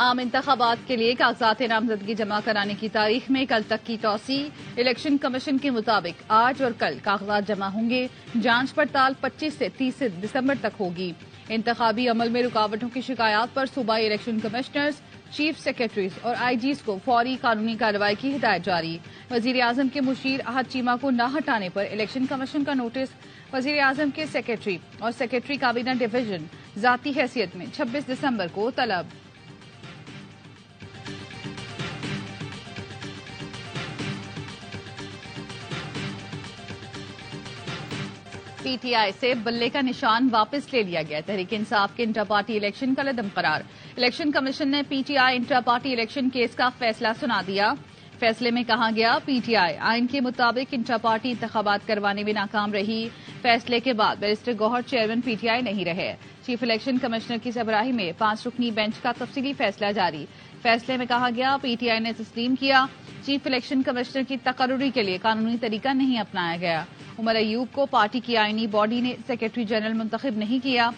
عام انتخابات کے لیے کاغذات نامزدگی جمع کرانے کی تاریخ میں کل تک کی توسیع۔ الیکشن کمیشن کے مطابق آج اور کل کاغذات جمع ہوں گے۔ جانچ پڑتال 25 سے 30 دسمبر تک ہوگی۔ انتخابی عمل میں رکاوٹوں کی شکایات پر صوبائی الیکشن کمشنرز، چیف سیکرٹریز اور آئی جیز کو فوری قانونی کارروائی کی ہدایت جاری۔ وزیر اعظم کے مشیر احد چیمہ کو نہ ہٹانے پر الیکشن کمیشن کا نوٹس۔ وزیر اعظم کے سیکرٹری اور سیکرٹری کابینہ ڈویژن ذاتی حیثیت میں 26 دسمبر کو طلب۔ پی ٹی آئی سے بلے کا نشان واپس لے لیا گیا۔ تحریک انصاف کے انٹرا پارٹی الیکشن کا عدم قرار۔ الیکشن کمیشن نے پی ٹی آئی انٹرا پارٹی الیکشن کیس کا فیصلہ سنا دیا۔ فیصلے میں کہا گیا پی ٹی آئی آئین کے مطابق انٹرا پارٹی انتخابات کروانے میں ناکام رہی۔ فیصلے کے بعد barrister Gohar chairman P T I نہیں رہے۔ چیف الیکشن کمشنر کی سربراہی میں 5 رکنی بینچ کا تفصیلی فیصلہ جاری۔ فیصلے میں کہا گیا پی ٹی آئی نے تسلیم کیا چیف الیکشن کمشنر کی تقرری کے لیے قانونی طریقہ نہیں اپنایا گیا۔ عمر ایوب کو پارٹی کی آئینی باڈی نے سیکرٹری جنرل منتخب نہیں کیا۔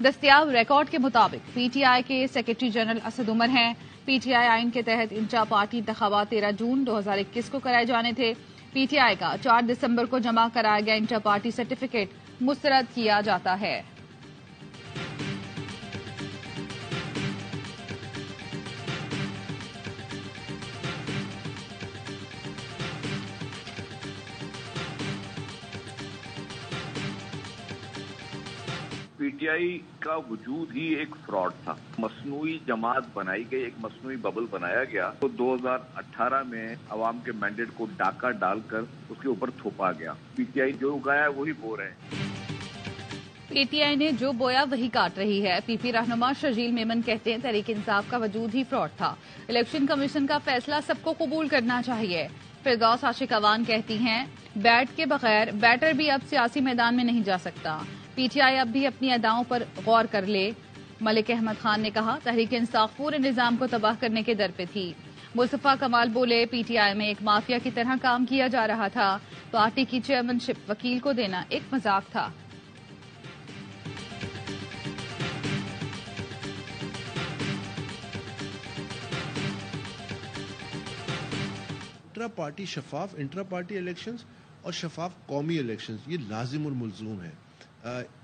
دستیاب ریکارڈ کے مطابق پی ٹی آئی کے سیکرٹری جنرل اسد عمر ہیں۔ پی ٹی آئی آئین کے تحت انٹرا پارٹی انتخابات 13 جون 2021 کو کرائے جانے تھے۔ پی ٹی آئی کا 4 دسمبر کو جمع کرایا گیا انٹرا پارٹی سرٹیفکیٹ مسترد کیا جاتا ہے۔ پی ٹی آئی کا وجود ہی ایک فراڈ تھا۔ مصنوعی جماعت بنائی گئی، ایک مصنوعی ببل بنایا گیا تو 2018 میں عوام کے مینڈیٹ کو ڈاکہ ڈال کر اس کے اوپر تھوپا گیا۔ پی ٹی آئی جو اگایا ہے وہی بو رہے ہیں۔ پی ٹی آئی نے جو بویا وہی کاٹ رہی ہے۔ پی پی رہنما شرجیل میمن کہتے ہیں تحریک انصاف کا وجود ہی فراڈ تھا۔ الیکشن کمیشن کا فیصلہ سب کو قبول کرنا چاہیے۔ فردوس عاشق اوان کہتی ہیں بیٹ کے بغیر بیٹر بھی اب سیاسی میدان میں نہیں جا سکتا۔ پی ٹی آئی اب بھی اپنی اداؤں پر غور کر لے۔ ملک احمد خان نے کہا تحریک انصاف پورے نظام کو تباہ کرنے کے در پہ تھی۔ مصطفیٰ کمال بولے پی ٹی آئی میں ایک مافیا کی طرح کام کیا جا رہا تھا۔ پارٹی کی چیئرمین شپ وکیل کو دینا ایک مذاق تھا۔ انٹرا پارٹی شفاف انٹرا پارٹی الیکشنز اور شفاف قومی الیکشنز یہ لازم اور ملزوم ہے۔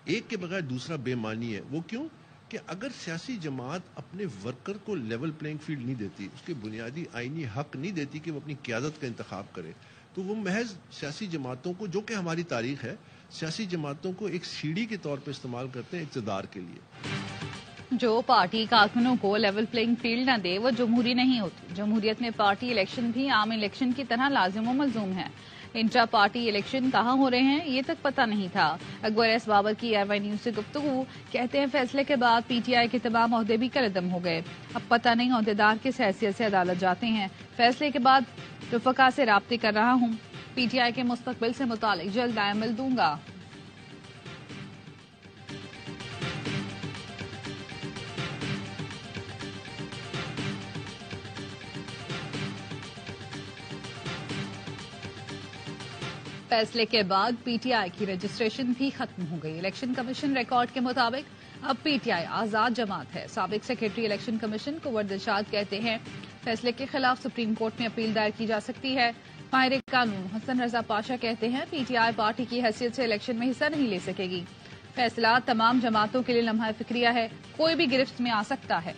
ایک کے بغیر دوسرا بے معنی ہے۔ وہ کیوں کہ اگر سیاسی جماعت اپنے ورکر کو لیول پلینگ فیلڈ نہیں دیتی، اس کے بنیادی آئینی حق نہیں دیتی کہ وہ اپنی قیادت کا انتخاب کرے، تو وہ محض سیاسی جماعتوں کو، جو کہ ہماری تاریخ ہے، سیاسی جماعتوں کو ایک سیڑھی کے طور پہ استعمال کرتے ہیں اقتدار کے لیے۔ جو پارٹی کارکنوں کو لیول پلینگ فیلڈ نہ دے وہ جمہوری نہیں ہوتی۔ جمہوریت میں پارٹی الیکشن بھی عام الیکشن کی طرح لازم و ملزوم ہے۔ انٹرا پارٹی الیکشن کہاں ہو رہے ہیں یہ تک پتہ نہیں تھا۔ اکبر ایس بابر کی ایئر وائی نیوز سے گفتگو، کہتے ہیں فیصلے کے بعد پی ٹی آئی کے تمام عہدے بھی کالعدم ہو گئے۔ اب پتہ نہیں عہدیدار کس حیثیت سے عدالت جاتے ہیں۔ فیصلے کے بعد رفقا سے رابطے کر رہا ہوں۔ پی ٹی آئی کے مستقبل سے متعلق جلد عمل دوں گا۔ فیصلے کے بعد پی ٹی آئی کی رجسٹریشن بھی ختم ہو گئی۔ الیکشن کمیشن ریکارڈ کے مطابق اب پی ٹی آئی آزاد جماعت ہے۔ سابق سیکرٹری الیکشن کمیشن کنور دلشاد کہتے ہیں فیصلے کے خلاف سپریم کورٹ میں اپیل دائر کی جا سکتی ہے۔ ماہر قانون حسن رضا پاشا کہتے ہیں پی ٹی آئی پارٹی کی حیثیت سے الیکشن میں حصہ نہیں لے سکے گی۔ فیصلہ تمام جماعتوں کے لیے لمحہ فکریہ ہے، کوئی بھی گرفت میں آ سکتا ہے۔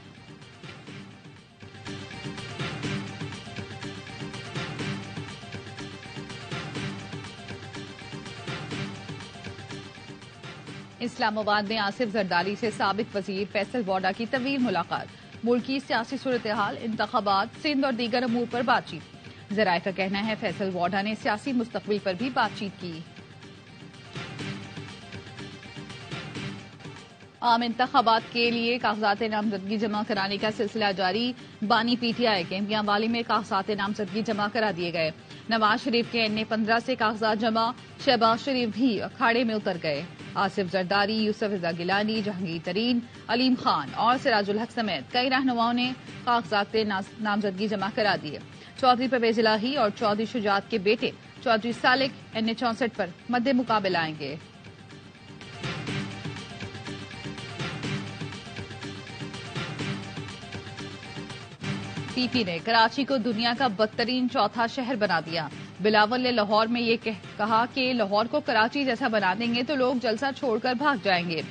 اسلام آباد میں آصف زرداری سے سابق وزیر فیصل واڈا کی طویل ملاقات۔ ملکی سیاسی صورتحال، انتخابات، سندھ اور دیگر امور پر بات چیت۔ ذرائع کا کہنا ہے فیصل واڈا نے سیاسی مستقبل پر بھی بات چیت کی۔ عام انتخابات کے لیے کاغذات نامزدگی جمع کرانے کا سلسلہ جاری۔ بانی پی ٹی آئی کے میاں والی میں کاغذات نامزدگی جمع کرا دیے گئے۔ نواز شریف کے این 15 سے کاغذات جمع، شہباز شریف بھی اکھاڑے میں اتر گئے۔ آصف زرداری، یوسف رضا گیلانی، جہانگیر ترین، علیم خان اور سراج الحق سمیت کئی رہنماؤں نے کاغذات نامزدگی جمع کرا دیے۔ چودھری پرویز الہی اور چودھری شجاعت کے بیٹے چودھری سالک این 64 پر مد مقابل آئیں گے۔ پی پی نے کراچی کو دنیا کا بدترین چوتھا شہر بنا دیا. بلاول نے لاہور میں یہ کہا کہ لاہور کو کراچی جیسا بنا دیں گے تو لوگ جلسہ چھوڑ کر بھاگ جائیں گے.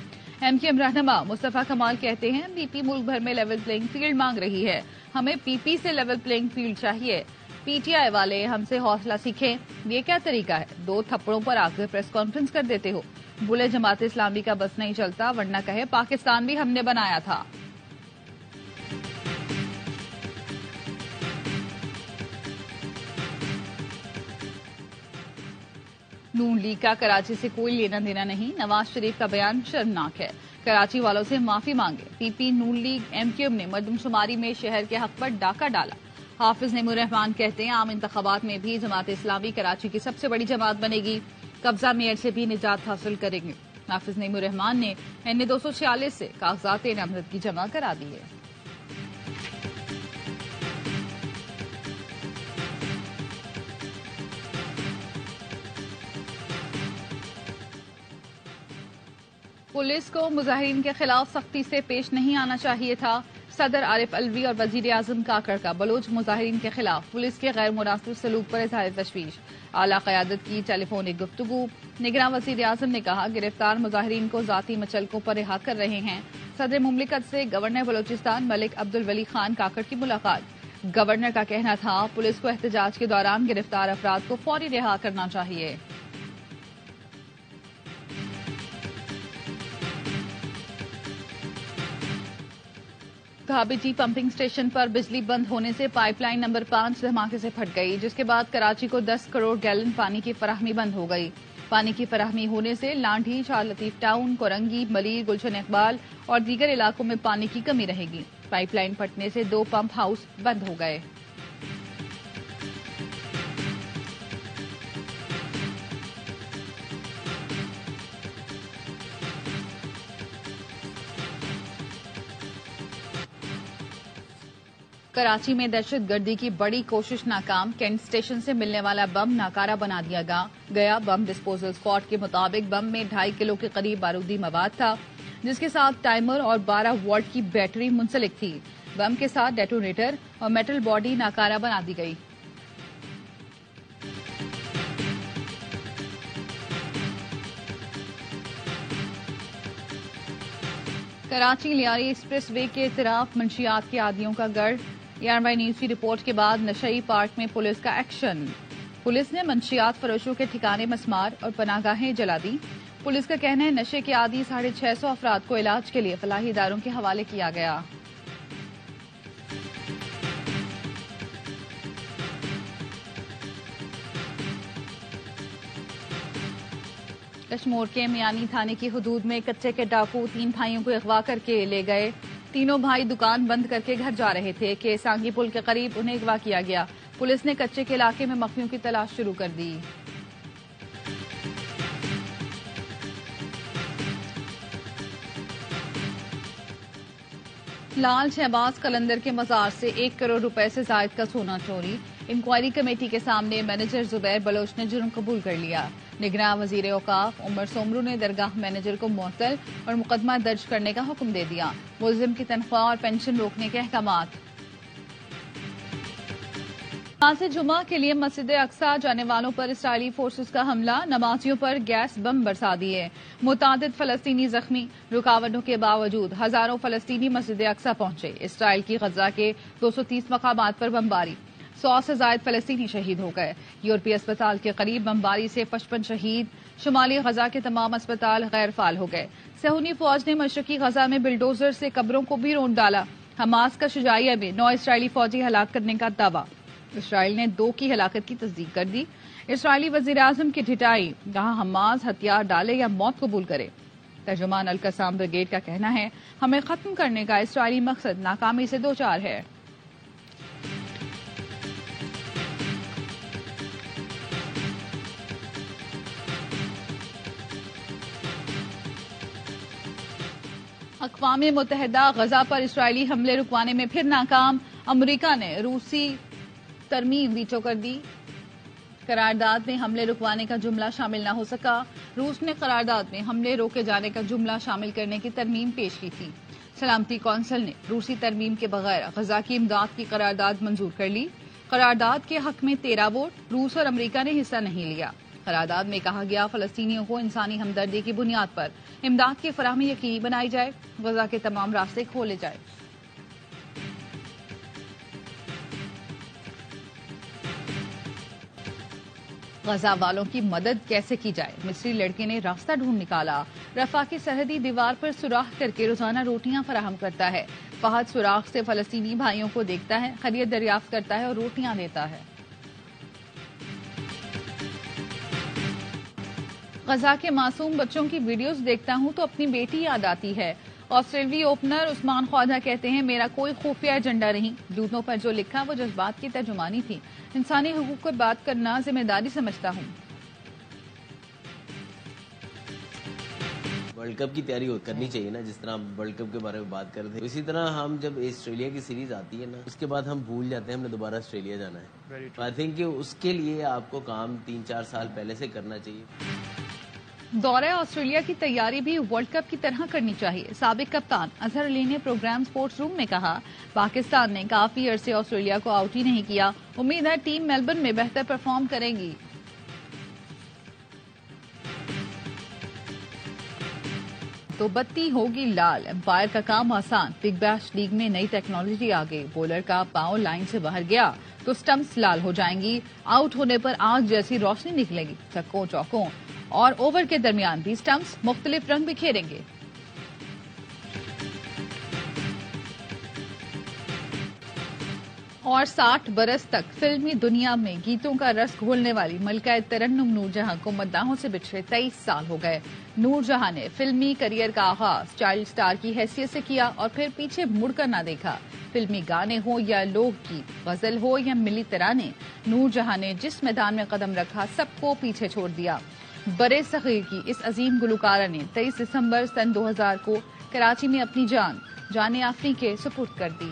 ایم کیو ایم رہنما مصطفیٰ کمال کہتے ہیں پی پی ملک بھر میں لیول پلینگ فیلڈ مانگ رہی ہے. ہمیں پی پی سے لیول پلینگ فیلڈ چاہیے. پی ٹی آئی والے ہم سے حوصلہ سیکھیں. یہ کیا طریقہ ہے؟ 2 تھپڑوں پر آ کر پریس کانفرنس کر دیتے ہو. بولے جماعت اسلامی کا بس نہیں چلتا ورنہ کہے پاکستان بھی ہم نے بنایا تھا. نون لیگ کا کراچی سے کوئی لینا دینا نہیں. نواز شریف کا بیان شرمناک ہے. کراچی والوں سے معافی مانگے. پی پی نون لیگ ایم کیو ایم نے مردم شماری میں شہر کے حق پر ڈاکہ ڈالا. حافظ نعیم الرحمان کہتے ہیں عام انتخابات میں بھی جماعت اسلامی کراچی کی سب سے بڑی جماعت بنے گی. قبضہ میئر سے بھی نجات حاصل کریں گے. حافظ نعیم الرحمان نے این 246 سے کاغذات نامزدگی جمع کرا دیے. پولیس کو مظاہرین کے خلاف سختی سے پیش نہیں آنا چاہیے تھا. صدر عارف الوی اور وزیر اعظم کاکڑ کا بلوچ مظاہرین کے خلاف پولیس کے غیر مناسب سلوک پر اظہار تشویش. اعلی قیادت کی ٹیلی فونک گفتگو. نگراں وزیر اعظم نے کہا گرفتار مظاہرین کو ذاتی مچلکوں پر رہا کر رہے ہیں. صدر مملکت سے گورنر بلوچستان ملک عبدالولی خان کاکڑ کی ملاقات. گورنر کا کہنا تھا پولیس کو احتجاج کے دوران گرفتار افراد کو فوری رہا کرنا چاہیے. گھابچی پمپنگ اسٹیشن پر بجلی بند ہونے سے پائپ لائن نمبر 5 دھماکے سے پھٹ گئی جس کے بعد کراچی کو 10 کروڑ گیلن پانی کی فراہمی بند ہو گئی. پانی کی فراہمی ہونے سے لانڈھی، شاہ لطیف ٹاؤن، کورنگی، ملیر، گلشن اقبال اور دیگر علاقوں میں پانی کی کمی رہے گی. پائپ لائن پھٹنے سے 2 پمپ ہاؤس بند ہو گئے. کراچی میں دہشت گردی کی بڑی کوشش ناکام. کینٹ اسٹیشن سے ملنے والا بم ناکارہ بنا دیا گیا. بم ڈسپوزل اسکواڈ کے مطابق بم میں 2.5 کلو کے قریب بارودی مواد تھا جس کے ساتھ ٹائمر اور 12 وولٹ کی بیٹری منسلک تھی. بم کے ساتھ ڈیٹونیٹر اور میٹل باڈی ناکارہ بنا دی گئی. کراچی لیاری ایکسپریس وے کے اطراف منشیات کے عادیوں کا گڑھ. ERY نیوز کی رپورٹ کے بعد نشئی پارک میں پولیس کا ایکشن. پولیس نے منشیات فروشوں کے ٹھکانے مسمار اور پناہ گاہیں جلا دی. پولیس کا کہنا ہے نشے کے عادی 650 افراد کو علاج کے لیے فلاحی اداروں کے حوالے کیا گیا. کشمور کے میانی تھانے کی حدود میں کچے کے ڈاکو 3 بھائیوں کو اغوا کر کے لے گئے. تینوں بھائی دکان بند کر کے گھر جا رہے تھے کہ سانگی پل کے قریب انہیں اغوا کیا گیا. پولیس نے کچے کے علاقے میں مخفیوں کی تلاش شروع کر دی. لال شہباز قلندر کے مزار سے 1 کروڑ روپے سے زائد کا سونا چوری. انکوائری کمیٹی کے سامنے مینیجر زبیر بلوچ نے جرم قبول کر لیا. نگراں وزیر اوقاف عمر سومرو نے درگاہ مینیجر کو معطل اور مقدمہ درج کرنے کا حکم دے دیا. ملزم کی تنخواہ اور پینشن روکنے کے احکامات. نماز جمعہ کے لیے مسجد اقصی جانے والوں پر اسرائیلی فورسز کا حملہ. نمازیوں پر گیس بم برسا دیے. متعدد فلسطینی زخمی. رکاوٹوں کے باوجود ہزاروں فلسطینی مسجد اقصی پہنچے. اسرائیل کی غزہ کے 230 مقامات پر بمباری. 100 سے زائد فلسطینی شہید ہو گئے. یورپی اسپتال کے قریب بمباری سے 55 شہید. شمالی غزہ کے تمام اسپتال غیر فعال ہو گئے. صہیونی فوج نے مشرقی غزہ میں بلڈوزر سے قبروں کو بھی رونڈ ڈالا. حماس کا شجاعیہ میں 9 اسرائیلی فوجی ہلاک کرنے کا دعویٰ. اسرائیل نے 2 کی ہلاکت کی تصدیق کر دی. اسرائیلی وزیر اعظم کی ڈھٹائی. کہا حماس ہتھیار ڈالے یا موت قبول کرے. ترجمان القسام بریگیڈ کا کہنا ہے ہمیں ختم کرنے کا اسرائیلی مقصد ناکامی سے دوچار ہے. اقوام متحدہ غزہ پر اسرائیلی حملے رکوانے میں پھر ناکام. امریکہ نے روسی ترمیم ویٹو کر دی. قرارداد میں حملے رکوانے کا جملہ شامل نہ ہو سکا. روس نے قرارداد میں حملے روکے جانے کا جملہ شامل کرنے کی ترمیم پیش کی تھی. سلامتی کونسل نے روسی ترمیم کے بغیر غزہ کی امداد کی قرارداد منظور کر لی. قرارداد کے حق میں 13 ووٹ. روس اور امریکہ نے حصہ نہیں لیا. قرارداد میں کہا گیا فلسطینیوں کو انسانی ہمدردی کی بنیاد پر امداد کی فراہمی یقینی بنائی جائے. غزہ کے تمام راستے کھولے جائے. غزہ والوں کی مدد کیسے کی جائے؟ مصری لڑکے نے راستہ ڈھونڈ نکالا. رفح کی سرحدی دیوار پر سوراخ کر کے روزانہ روٹیاں فراہم کرتا ہے. فہد سوراخ سے فلسطینی بھائیوں کو دیکھتا ہے، خیریت دریافت کرتا ہے اور روٹیاں دیتا ہے. غزہ کے معصوم بچوں کی ویڈیوز دیکھتا ہوں تو اپنی بیٹی یاد آتی ہے. آسٹریلوی اوپنر عثمان خواجہ کہتے ہیں میرا کوئی خفیہ ایجنڈا نہیں، جوتوں پر جو لکھا وہ جذبات کی ترجمانی تھی. انسانی حقوق پر بات کرنا ذمہ داری سمجھتا ہوں. ورلڈ کپ کی تیاری کرنی چاہیے نا، جس طرح ہم ورلڈ کپ کے بارے میں بات کر رہے تھے، اسی طرح ہم جب آسٹریلیا کی سیریز آتی ہے نا، اس کے بعد ہم بھول جاتے ہیں ہم نے دوبارہ آسٹریلیا جانا ہے. آئی تھنک کہ اس کے لیے آپ کو کام 3-4 سال پہلے سے کرنا چاہیے. دورہ آسٹریلیا کی تیاری بھی ورلڈ کپ کی طرح کرنی چاہیے. سابق کپتان اظہر علی نے پروگرام سپورٹس روم میں کہا پاکستان نے کافی عرصے آسٹریلیا کو آؤٹ ہی نہیں کیا. امید ہے ٹیم میلبرن میں بہتر پرفارم کرے گی. تو بتی ہوگی لال. امپائر کا کام آسان. بگ بیش لیگ میں نئی ٹیکنالوجی آ گئی. بولر کا پاؤں لائن سے باہر گیا تو سٹمپس لال ہو جائیں گی. آؤٹ ہونے پر آگ جیسی روشنی نکلے گی. چھکوں چوکوں اور اوور کے درمیان بھی سٹمپس مختلف رنگ بکھیریں گے. اور 60 برس تک فلمی دنیا میں گیتوں کا رس گھولنے والی ملکہ ترنم نور جہاں کو مداحوں سے بچھڑے 23 سال ہو گئے. نور جہاں نے فلمی کریئر کا آغاز چائلڈ سٹار کی حیثیت سے کیا اور پھر پیچھے مڑ کر نہ دیکھا. فلمی گانے ہوں یا لوک گیت، غزل ہو یا ملی ترانے، نور جہاں نے جس میدان میں قدم رکھا سب کو پیچھے چھوڑ دیا. برے صغیر کی اس عظیم گلوکارہ نے 23 دسمبر سن 2000 کو کراچی میں اپنی جان آفریں کے سپرد کر دی.